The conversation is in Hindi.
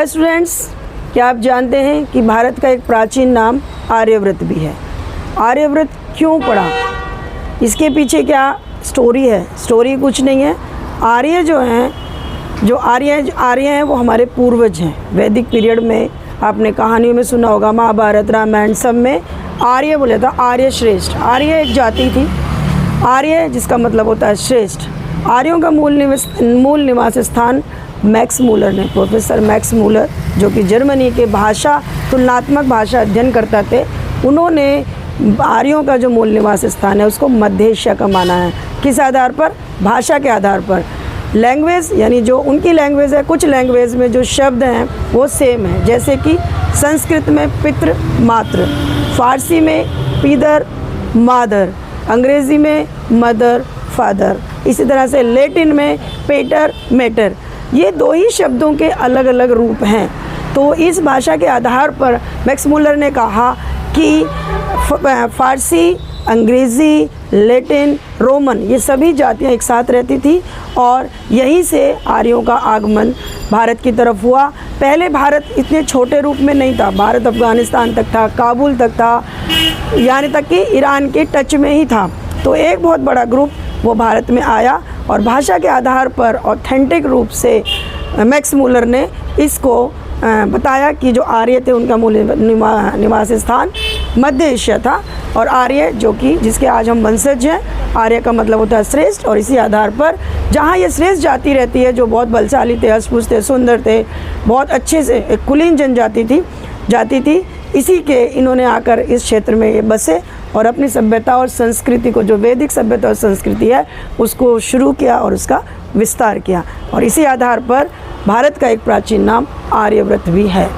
हाय स्टूडेंट्स, क्या आप जानते हैं कि भारत का एक प्राचीन नाम आर्यव्रत भी है। आर्यव्रत क्यों पड़ा, इसके पीछे क्या स्टोरी है? स्टोरी कुछ नहीं है। आर्य जो आर्य हैं वो हमारे पूर्वज हैं। वैदिक पीरियड में आपने कहानियों में सुना होगा, महाभारत रामायण सब में आर्य बोला था। आर्य श्रेष्ठ, आर्य एक जाति थी। आर्य जिसका मतलब होता है श्रेष्ठ। आर्यों का मूल निवास स्थान मैक्स मूलर ने, प्रोफेसर मैक्स मूलर, जो कि जर्मनी के भाषा तुलनात्मक भाषा अध्ययन करता थे, उन्होंने आर्यों का जो मूल निवास स्थान है उसको मध्य एशिया का माना है। किस आधार पर? भाषा के आधार पर। लैंग्वेज यानी जो उनकी लैंग्वेज है, कुछ लैंग्वेज में जो शब्द हैं वो सेम है, जैसे कि संस्कृत में पितृ मातृ, फारसी में पीदर मादर, अंग्रेज़ी में मदर फादर, इसी तरह से लेटिन में पेटर मेटर। ये दो ही शब्दों के अलग अलग रूप हैं। तो इस भाषा के आधार पर मैक्स मूलर ने कहा कि फारसी, अंग्रेज़ी, लेटिन, रोमन ये सभी जातियाँ एक साथ रहती थी और यहीं से आर्यों का आगमन भारत की तरफ हुआ। पहले भारत इतने छोटे रूप में नहीं था। भारत अफ़गानिस्तान तक था, काबुल तक था, यानी तक कि ईरान के टच में ही था। तो एक बहुत बड़ा ग्रुप वो भारत में आया और भाषा के आधार पर ऑथेंटिक रूप से मैक्स मूलर ने इसको बताया कि जो आर्य थे उनका मूल निवास स्थान मध्य एशिया था। और आर्य जो कि जिसके आज हम वंशज हैं, आर्य का मतलब होता है श्रेष्ठ। और इसी आधार पर जहाँ ये श्रेष्ठ जाति रहती है, जो बहुत बलशाली थे, अस्पृश्य थे, सुंदर थे, बहुत अच्छे से एक कुलीन जनजाति थी, इसी के इन्होंने आकर इस क्षेत्र में ये बसे और अपनी सभ्यता और संस्कृति को, जो वैदिक सभ्यता और संस्कृति है, उसको शुरू किया और उसका विस्तार किया। और इसी आधार पर भारत का एक प्राचीन नाम आर्यव्रत भी है।